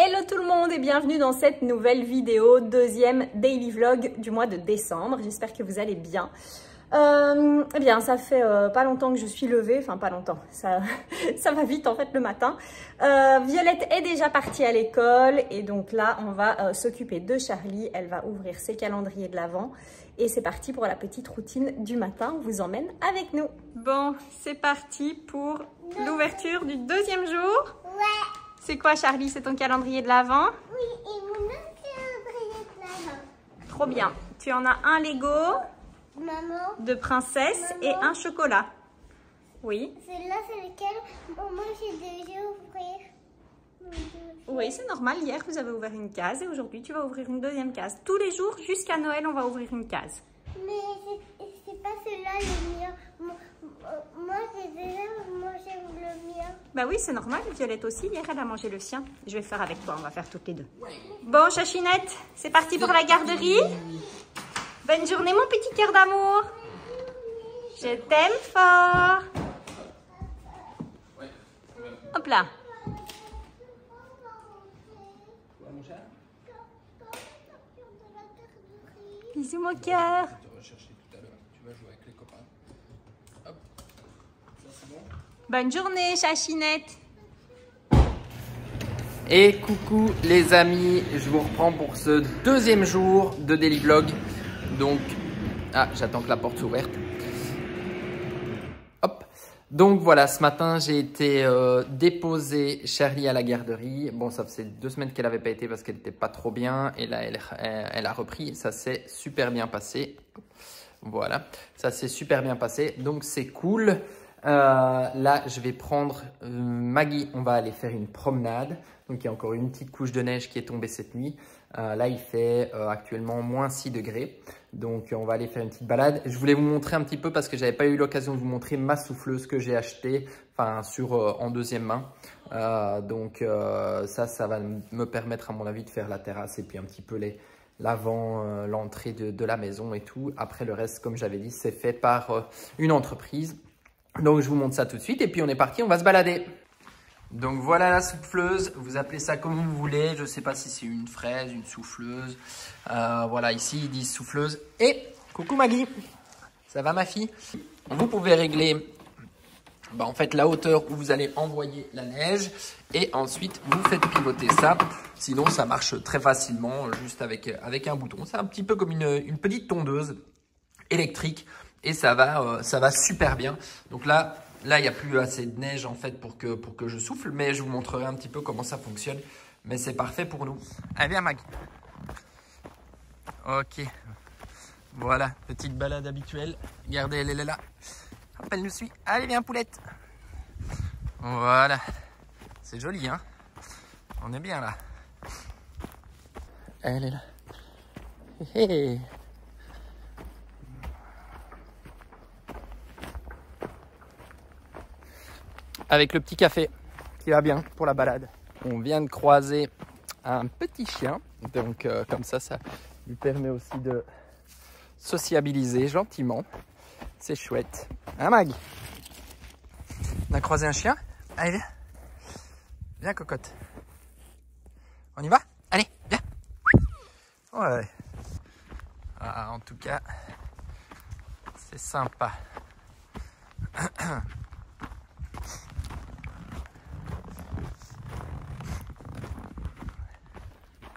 Hello tout le monde et bienvenue dans cette nouvelle vidéo, deuxième daily vlog du mois de décembre. J'espère que vous allez bien. Eh bien, ça fait pas longtemps que je suis levée, enfin pas longtemps, ça va vite en fait le matin. Violette est déjà partie à l'école et donc là on va s'occuper de Charlie. Elle va ouvrir ses calendriers de l'Avent et c'est parti pour la petite routine du matin. On vous emmène avec nous. Bon, c'est parti pour l'ouverture du deuxième jour. Ouais. C'est quoi Charlie? C'est ton calendrier de l'Avent? Oui, et mon autre calendrier de l'Avent. Trop bien. Tu en as un Lego Maman. de princesse et un chocolat. Oui. Celui-là, c'est lequel moi j'ai déjà ouvert. Oui, c'est normal. Hier, vous avez ouvert une case et aujourd'hui, tu vas ouvrir une deuxième case. Tous les jours, jusqu'à Noël, on va ouvrir une case. Mais c'est pas celui-là le mien. Moi, j'ai déjà mangé le mien. Bah oui, c'est normal. Violette aussi, hier, elle a mangé le sien. Je vais faire avec toi, on va faire toutes les deux. Bon, Chachinette, c'est parti pour la garderie. Bonne journée, mon petit cœur d'amour. Je t'aime fort. Hop là. Bisous, mon cœur. Bonne journée, Chachinette. Et coucou les amis, je vous reprends pour ce deuxième jour de Daily Vlog. Donc, j'attends que la porte soit ouverte. Hop. Donc voilà, ce matin j'ai été déposer Charlie à la garderie. Bon, ça faisait 2 semaines qu'elle n'avait pas été parce qu'elle n'était pas trop bien. Et là, elle a repris. Ça s'est super bien passé. Voilà, ça s'est super bien passé. Donc c'est cool. Là, je vais prendre Maggie. On va aller faire une promenade. Donc il y a encore une petite couche de neige qui est tombée cette nuit. Là, il fait actuellement moins 6 degrés. Donc, on va aller faire une petite balade. Je voulais vous montrer un petit peu parce que je n'avais pas eu l'occasion de vous montrer ma souffleuse que j'ai achetée en deuxième main. Ça va me permettre à mon avis de faire la terrasse et puis un petit peu l'avant, l'entrée de la maison et tout. Après, le reste, comme j'avais dit, c'est fait par une entreprise. Donc, je vous montre ça tout de suite et puis on est parti, on va se balader. Donc voilà la souffleuse, vous appelez ça comme vous voulez, je ne sais pas si c'est une fraise, une souffleuse. Voilà, ici ils disent souffleuse. Et coucou Maggie, ça va ma fille? Vous pouvez régler en fait la hauteur où vous allez envoyer la neige et ensuite vous faites pivoter ça. Sinon ça marche très facilement juste avec un bouton. C'est un petit peu comme une petite tondeuse électrique et ça va super bien. Donc là, il n'y a plus assez de neige en fait pour que je souffle, mais je vous montrerai un petit peu comment ça fonctionne. Mais c'est parfait pour nous. Allez, viens Mag. Ok. Voilà, petite balade habituelle. Regardez, elle est là. Hop, elle nous suit. Allez, viens poulette. Voilà. C'est joli, hein? On est bien là. Elle est là. Hey. Avec le petit café qui va bien pour la balade. On vient de croiser un petit chien, donc comme ça lui permet aussi de sociabiliser gentiment. C'est chouette. Hein Mag? On a croisé un chien? Allez, viens. Viens cocotte. On y va? Allez, viens. Ouais. En tout cas, c'est sympa.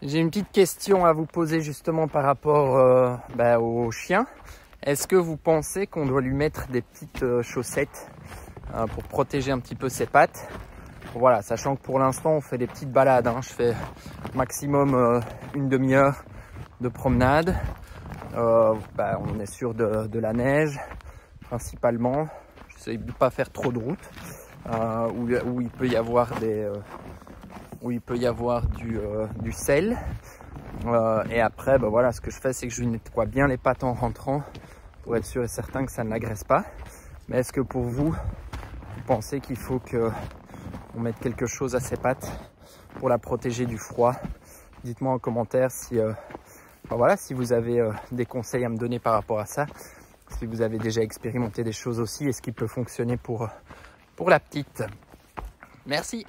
J'ai une petite question à vous poser justement par rapport au chien. Est-ce que vous pensez qu'on doit lui mettre des petites chaussettes pour protéger un petit peu ses pattes? Voilà, sachant que pour l'instant on fait des petites balades. Je fais maximum une demi-heure de promenade. On est sûr de la neige principalement. J'essaie de ne pas faire trop de route où il peut y avoir du sel. Et après, voilà, ce que je fais, c'est que je nettoie bien les pattes en rentrant pour être sûr et certain que ça ne l'agresse pas. Mais est-ce que pour vous pensez qu'il faut qu'on mette quelque chose à ses pattes pour la protéger du froid? Dites-moi en commentaire si vous avez des conseils à me donner par rapport à ça. Si vous avez déjà expérimenté des choses aussi et ce qui peut fonctionner pour la petite. Merci.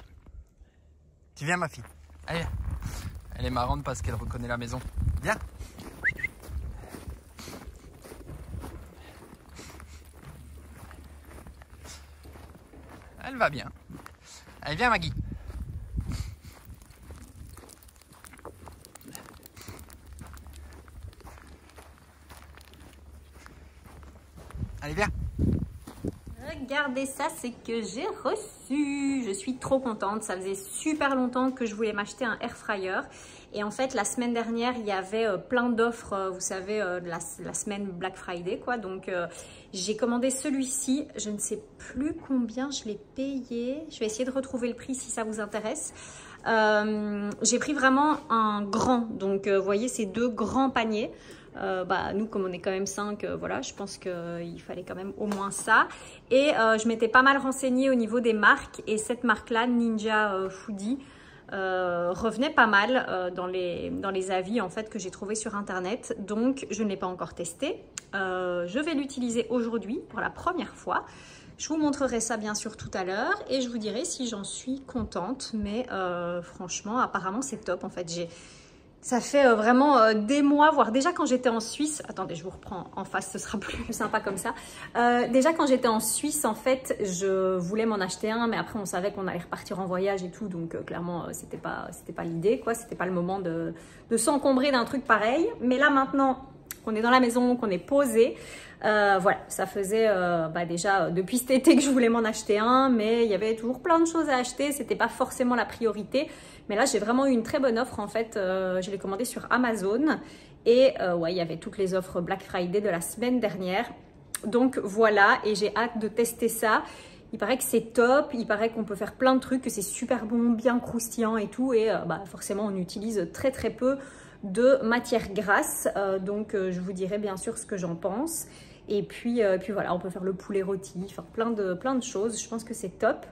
Tu viens ma fille? Allez, elle est marrante parce qu'elle reconnaît la maison. Viens. Elle va bien. Allez, viens Maggie. Allez, viens. Regardez ça, c'est que j'ai reçu. Je suis trop contente. Ça faisait super longtemps que je voulais m'acheter un air fryer. Et en fait, la semaine dernière, il y avait plein d'offres, vous savez, la semaine Black Friday, quoi. Donc, j'ai commandé celui-ci. Je ne sais plus combien je l'ai payé. Je vais essayer de retrouver le prix si ça vous intéresse. J'ai pris vraiment un grand. Donc, vous voyez, ces deux grands paniers. Nous, comme on est quand même 5, voilà, je pense qu'il fallait quand même au moins ça. Et je m'étais pas mal renseignée au niveau des marques. Et cette marque-là, Ninja Foodi, revenait pas mal dans les avis en fait que j'ai trouvé sur internet. Donc je ne l'ai pas encore testé. Je vais l'utiliser aujourd'hui pour la première fois. Je vous montrerai ça bien sûr tout à l'heure et je vous dirai si j'en suis contente. Mais franchement, apparemment c'est top en fait. Ça fait vraiment des mois, voire déjà quand j'étais en Suisse. Attendez, je vous reprends en face, ce sera plus sympa comme ça. Déjà quand j'étais en Suisse, en fait, je voulais m'en acheter un, mais après on savait qu'on allait repartir en voyage et tout, donc clairement c'était pas l'idée, quoi. C'était pas le moment de s'encombrer d'un truc pareil. Mais là maintenant qu'on est dans la maison, qu'on est posé, voilà, ça faisait déjà depuis cet été que je voulais m'en acheter un, mais il y avait toujours plein de choses à acheter, c'était pas forcément la priorité. Mais là, j'ai vraiment eu une très bonne offre en fait. Je l'ai commandé sur Amazon et ouais, il y avait toutes les offres Black Friday de la semaine dernière. Donc voilà, et j'ai hâte de tester ça. Il paraît que c'est top, il paraît qu'on peut faire plein de trucs, que c'est super bon, bien croustillant et tout. Et forcément, on utilise très très peu de matière grasse. Donc je vous dirai bien sûr ce que j'en pense. Et puis voilà, on peut faire le poulet rôti, enfin plein de choses. Je pense que c'est top.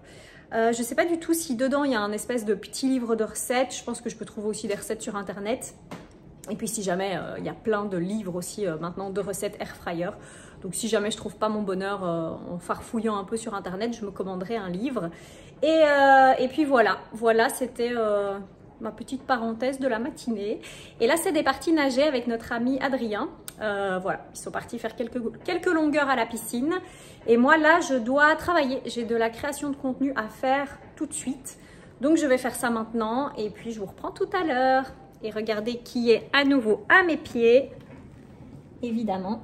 Je ne sais pas du tout si dedans il y a un espèce de petit livre de recettes. Je pense que je peux trouver aussi des recettes sur internet. Et puis si jamais il y a plein de livres aussi maintenant de recettes air fryer. Donc si jamais je trouve pas mon bonheur en farfouillant un peu sur internet, je me commanderai un livre. Et puis voilà, c'était ma petite parenthèse de la matinée. Et là c'est des parties nager avec notre ami Adrien. Voilà, ils sont partis faire quelques longueurs à la piscine. Et moi là, je dois travailler. J'ai de la création de contenu à faire tout de suite. Donc je vais faire ça maintenant. Et puis je vous reprends tout à l'heure. Et regardez qui est à nouveau à mes pieds. Évidemment.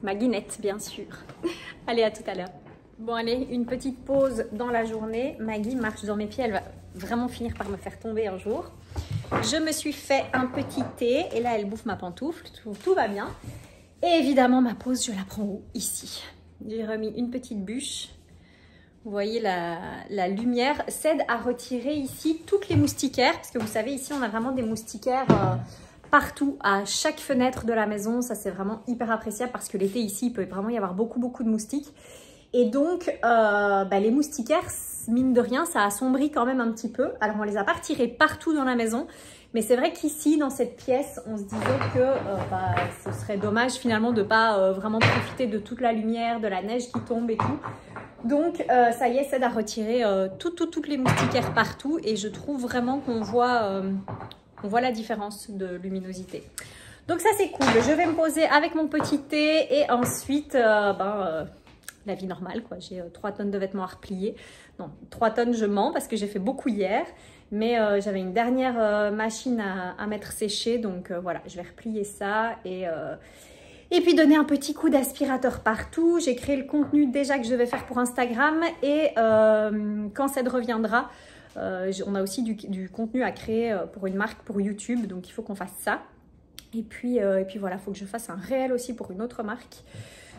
Ma guinette, bien sûr. Allez, à tout à l'heure. Bon, allez, une petite pause dans la journée. Maggie marche dans mes pieds. Elle va vraiment finir par me faire tomber un jour. Je me suis fait un petit thé. Et là, elle bouffe ma pantoufle. Tout va bien. Et évidemment, ma pause, je la prends où? Ici. J'ai remis une petite bûche. Vous voyez, la lumière s'aide à retirer ici toutes les moustiquaires. Parce que vous savez, ici, on a vraiment des moustiquaires partout, à chaque fenêtre de la maison. Ça, c'est vraiment hyper appréciable parce que l'été, ici, il peut vraiment y avoir beaucoup de moustiques. Et donc, les moustiquaires, mine de rien, ça assombrit quand même un petit peu. Alors, on les a pas retirés partout dans la maison. Mais c'est vrai qu'ici, dans cette pièce, on se disait que ce serait dommage finalement de ne pas vraiment profiter de toute la lumière, de la neige qui tombe et tout. Donc, ça y est, ça aide à retirer toutes les moustiquaires partout. Et je trouve vraiment qu'on voit la différence de luminosité. Donc ça, c'est cool. Je vais me poser avec mon petit thé et ensuite, la vie normale, quoi. J'ai 3 tonnes de vêtements à replier. Non, 3 tonnes, je mens parce que j'ai fait beaucoup hier. Mais j'avais une dernière machine à mettre sécher. Donc voilà, je vais replier ça et puis donner un petit coup d'aspirateur partout. J'ai créé le contenu déjà que je vais faire pour Instagram. Et quand Cèdre reviendra, on a aussi du contenu à créer pour une marque, pour YouTube. Donc il faut qu'on fasse ça. Et puis voilà, il faut que je fasse un réel aussi pour une autre marque.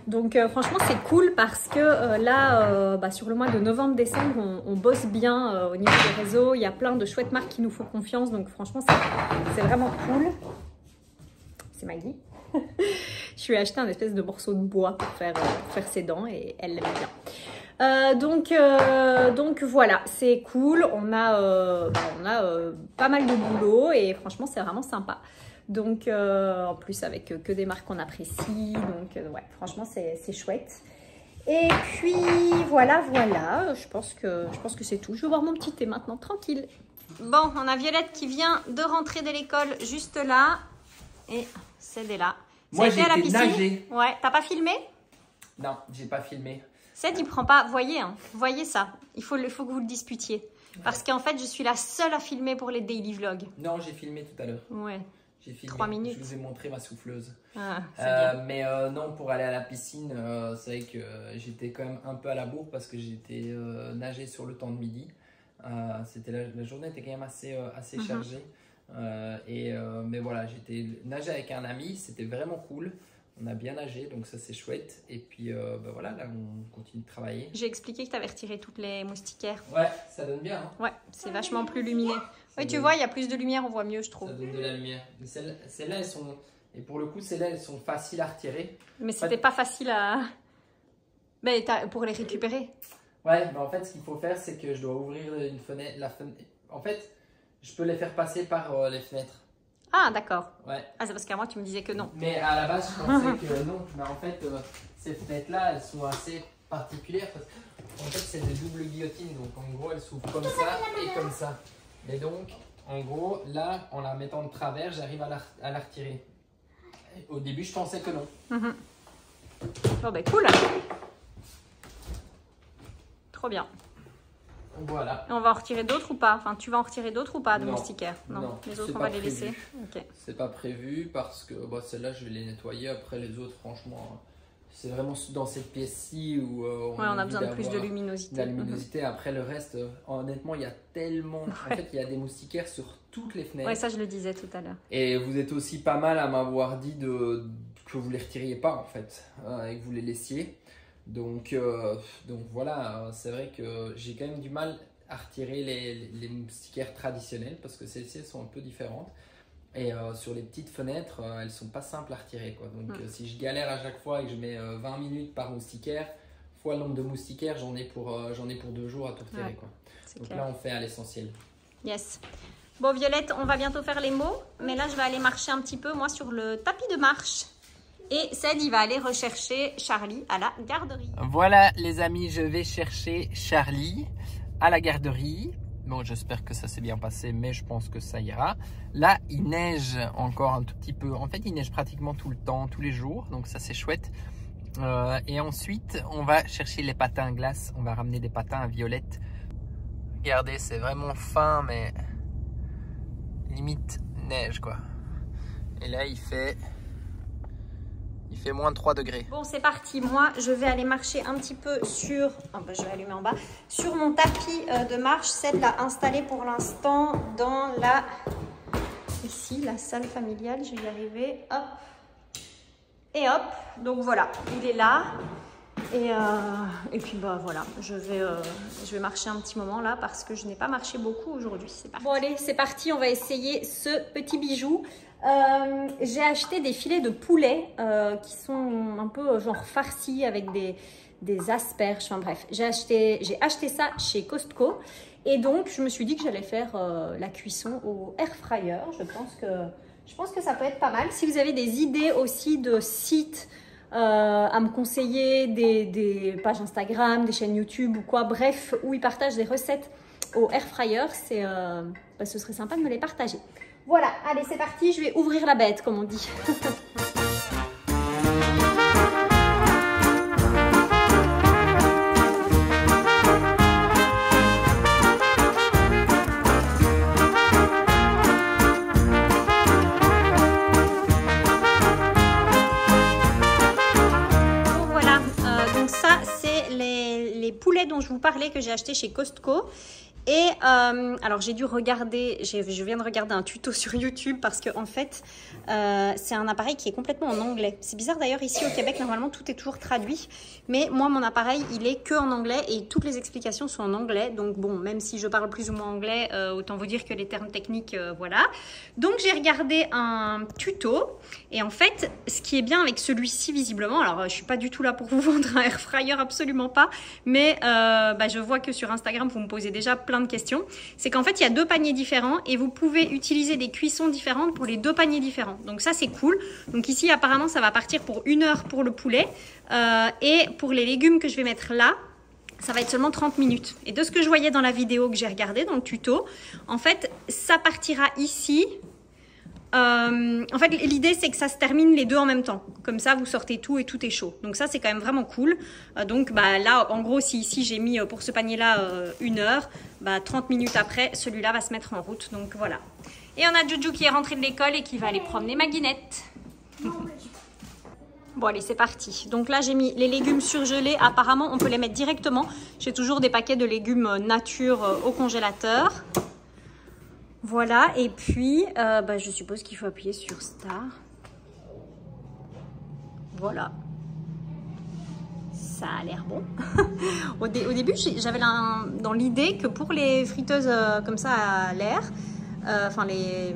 Donc franchement c'est cool parce que là sur le mois de novembre-décembre on bosse bien au niveau des réseaux. Il y a plein de chouettes marques qui nous font confiance. Donc franchement c'est vraiment cool. C'est Maggie. Je lui ai acheté un espèce de morceau de bois pour faire ses dents et elle l'aime bien. Donc voilà, c'est cool. On a pas mal de boulot et franchement c'est vraiment sympa. Donc en plus avec que des marques qu'on apprécie, donc ouais, franchement c'est chouette. Et puis voilà, je pense que c'est tout. Je vais boire mon petit thé maintenant, tranquille. Bon, on a Violette qui vient de rentrer de l'école juste là. Et c'est là. Moi, j'ai été nager. Ouais, t'as pas filmé? Non, j'ai pas filmé. Ced, il prend pas. Voyez, hein, voyez ça. Il faut que vous le disputiez. Parce qu'en fait, je suis la seule à filmer pour les daily vlogs. Non, j'ai filmé tout à l'heure. Ouais. J'ai filmé. 3 minutes. Je vous ai montré ma souffleuse. Ah, bien. Mais non, pour aller à la piscine, c'est vrai que j'étais quand même un peu à la bourre parce que j'étais nager sur le temps de midi. La journée était quand même assez chargée. Mais voilà, j'étais nager avec un ami, c'était vraiment cool. On a bien nagé, donc ça c'est chouette. Et puis voilà, là on continue de travailler. J'ai expliqué que tu avais retiré toutes les moustiquaires. Ouais, ça donne bien. Hein. Ouais, c'est vachement plus lumineux. Oui, tu vois, il y a plus de lumière, on voit mieux, je trouve. Ça donne de la lumière. Celles-là, elles sont... Et pour le coup, celles-là, elles sont faciles à retirer. Mais c'était pas facile à... Mais pour les récupérer. Ouais, mais en fait, ce qu'il faut faire, c'est que je dois ouvrir une fenêtre. En fait, je peux les faire passer par les fenêtres. Ah, d'accord. Ouais. Ah, c'est parce qu'à moi, tu me disais que non. Mais à la base, je pensais que non. Mais en fait, ces fenêtres-là, elles sont assez particulières. Parce qu'en fait, c'est des doubles guillotines. Donc, en gros, elles s'ouvrent comme ça et comme ça. Et donc, en gros, là, en la mettant de travers, j'arrive à la retirer. Au début, je pensais que non. Bon, ben cool. Trop bien. Voilà. Et on va en retirer d'autres ou pas? Enfin, tu vas en retirer d'autres ou pas de moustiquaires? Non, les autres, on va les laisser. Okay. C'est pas prévu parce que celles-là, je vais les nettoyer. Après, les autres, franchement, c'est vraiment dans cette pièce-ci où on a besoin de plus de luminosité. La luminosité. Après, le reste, honnêtement, il y a tellement... En fait, il y a des moustiquaires sur toutes les fenêtres. Ouais, ça, je le disais tout à l'heure. Et vous êtes aussi pas mal à m'avoir dit que vous les retiriez pas, en fait, et que vous les laissiez. Donc voilà, c'est vrai que j'ai quand même du mal à retirer les moustiquaires traditionnels parce que celles-ci sont un peu différentes. Et sur les petites fenêtres, elles sont pas simples à retirer, quoi. Donc si je galère à chaque fois et que je mets 20 minutes par moustiquaire, fois le nombre de moustiquaires, j'en ai pour 2 jours à tout retirer, quoi. Donc clair. Là, on fait à l'essentiel. Yes. Bon, Violette, on va bientôt faire les mots, mais là, je vais aller marcher un petit peu, moi, sur le tapis de marche. Et Ced, il va aller rechercher Charlie à la garderie. Voilà, les amis, je vais chercher Charlie à la garderie. Bon, j'espère que ça s'est bien passé, mais je pense que ça ira. Là, il neige encore un tout petit peu. En fait, il neige pratiquement tout le temps, tous les jours. Donc ça, c'est chouette. Et ensuite, on va chercher les patins à glace. On va ramener des patins à Violette. Regardez, c'est vraiment fin, mais limite neige, quoi. Et là, il fait moins de 3 degrés. Bon, c'est parti. Moi, je vais aller marcher un petit peu sur... je vais allumer en bas. Sur mon tapis de marche. Celle là installée pour l'instant dans la... Ici, la salle familiale. Je vais y arriver. Hop. Et hop. Donc voilà, il est là. Et puis voilà, je vais marcher un petit moment là parce que je n'ai pas marché beaucoup aujourd'hui. C'est parti. Bon allez, c'est parti. On va essayer ce petit bijou. J'ai acheté des filets de poulet qui sont un peu genre farcis avec des asperges, enfin bref, j'ai acheté ça chez Costco et donc je me suis dit que j'allais faire la cuisson au air fryer. Je pense que ça peut être pas mal. Si vous avez des idées aussi de sites à me conseiller, des pages Instagram, des chaînes YouTube ou quoi, bref, où ils partagent des recettes au air fryer, ce serait sympa de me les partager. Voilà, allez, c'est parti, je vais ouvrir la bête, comme on dit. Voilà, donc ça, c'est les poulets dont je vous parlais que j'ai acheté chez Costco. Et alors j'ai dû regarder, je viens de regarder un tuto sur YouTube parce que en fait c'est un appareil qui est complètement en anglais. C'est bizarre d'ailleurs, ici au Québec normalement tout est toujours traduit, mais moi mon appareil il est que en anglais et toutes les explications sont en anglais. Donc bon, même si je parle plus ou moins anglais, autant vous dire que les termes techniques, voilà. Donc j'ai regardé un tuto et en fait ce qui est bien avec celui-ci visiblement, alors je suis pas du tout là pour vous vendre un air fryer, absolument pas, mais je vois que sur Instagram, vous me posez déjà plein de questions. C'est qu'en fait, il y a 2 paniers différents et vous pouvez utiliser des cuissons différentes pour les 2 paniers différents. Donc ça, c'est cool. Donc ici, apparemment, ça va partir pour 1 heure pour le poulet. Et pour les légumes que je vais mettre là, ça va être seulement 30 minutes. Et de ce que je voyais dans la vidéo que j'ai regardée, dans le tuto, en fait, ça partira ici. En fait, l'idée, c'est que ça se termine les 2 en même temps. Comme ça, vous sortez tout et tout est chaud. Donc ça, c'est quand même vraiment cool. Donc bah, là, en gros, si ici, j'ai mis pour ce panier-là 1 heure, bah, 30 minutes après, celui-là va se mettre en route. Donc voilà. Et on a Juju qui est rentré de l'école et qui va aller promener ma guinette. Bon allez, c'est parti. Donc là, j'ai mis les légumes surgelés. Apparemment, on peut les mettre directement. J'ai toujours des paquets de légumes nature au congélateur. Voilà, et puis, je suppose qu'il faut appuyer sur Start. Voilà. Ça a l'air bon. Au début, j'avais dans l'idée que pour les friteuses comme ça à l'air, enfin les...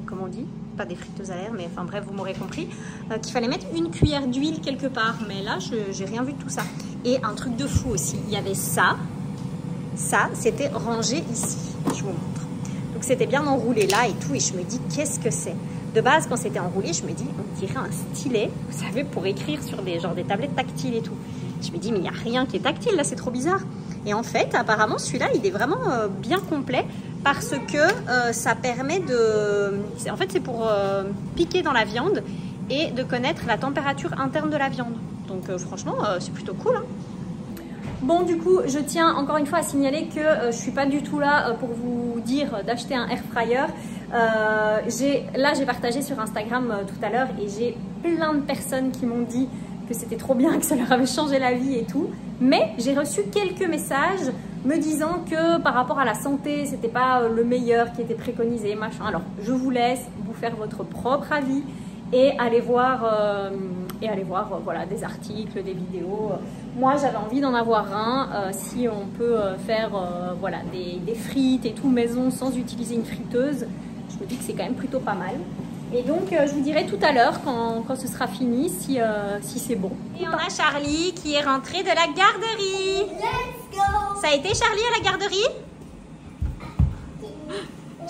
comment on dit ? Pas des friteuses à l'air, mais enfin bref, vous m'aurez compris, qu'il fallait mettre 1 cuillère d'huile quelque part. Mais là, j'ai rien vu de tout ça. Et un truc de fou aussi, il y avait ça. Ça, c'était rangé ici. Je vous montre. Donc c'était bien enroulé là et tout. Et je me dis, qu'est-ce que c'est? De base, quand c'était enroulé, je me dis, on dirait un stylet, vous savez, pour écrire sur des tablettes tactiles et tout. Je me dis, mais il n'y a rien qui est tactile là, c'est trop bizarre. Et en fait, apparemment, celui-là, il est vraiment bien complet parce que ça permet de... En fait, c'est pour piquer dans la viande et de connaître la température interne de la viande. Donc franchement, c'est plutôt cool, hein. Bon, du coup, je tiens encore une fois à signaler que je ne suis pas du tout là pour vous dire d'acheter un air fryer. Là, j'ai partagé sur Instagram tout à l'heure et j'ai plein de personnes qui m'ont dit que c'était trop bien, que ça leur avait changé la vie et tout. Mais j'ai reçu quelques messages me disant que par rapport à la santé, c'était pas le meilleur qui était préconisé, machin. Alors, je vous laisse vous faire votre propre avis et aller voir, voilà, des articles, des vidéos. Moi, j'avais envie d'en avoir un. Si on peut faire voilà, des frites et tout maison sans utiliser une friteuse, je me dis que c'est quand même plutôt pas mal. Et donc, je vous dirai tout à l'heure quand ce sera fini si c'est bon. Et on a Charlie qui est rentré de la garderie. Let's go! Ça a été Charlie à la garderie?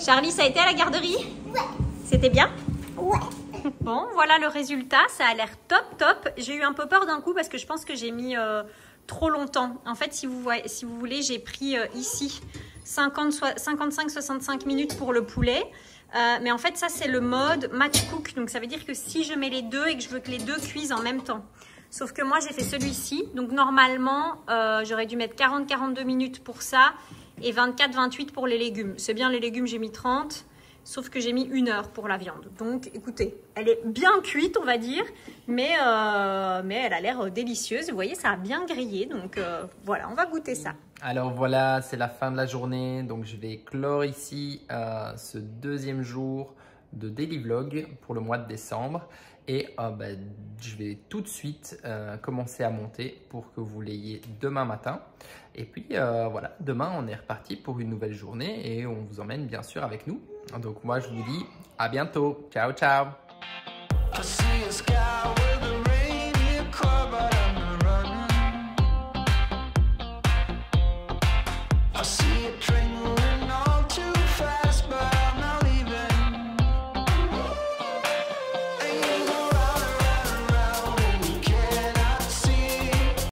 Charlie, ça a été à la garderie? Ouais. C'était bien? Ouais. Bon, voilà le résultat. Ça a l'air top, top. J'ai eu un peu peur d'un coup parce que je pense que j'ai mis trop longtemps. En fait, si vous voulez, j'ai pris ici 55-65 minutes pour le poulet. Mais en fait, ça, c'est le mode match cook. Donc, ça veut dire que si je mets les deux et que je veux que les deux cuisent en même temps. Sauf que moi, j'ai fait celui-ci. Donc, normalement, j'aurais dû mettre 40-42 minutes pour ça et 24-28 pour les légumes. C'est bien, les légumes, j'ai mis 30. Sauf que j'ai mis 1 heure pour la viande. Donc, écoutez, elle est bien cuite, on va dire. Mais elle a l'air délicieuse. Vous voyez, ça a bien grillé. Donc, voilà, on va goûter ça. Alors voilà, c'est la fin de la journée, donc je vais clore ici ce 2e jour de Daily Vlog pour le mois de décembre. Et je vais tout de suite commencer à monter pour que vous l'ayez demain matin. Et puis voilà, demain on est reparti pour une nouvelle journée et on vous emmène bien sûr avec nous. Donc moi je vous dis à bientôt, ciao ciao! I see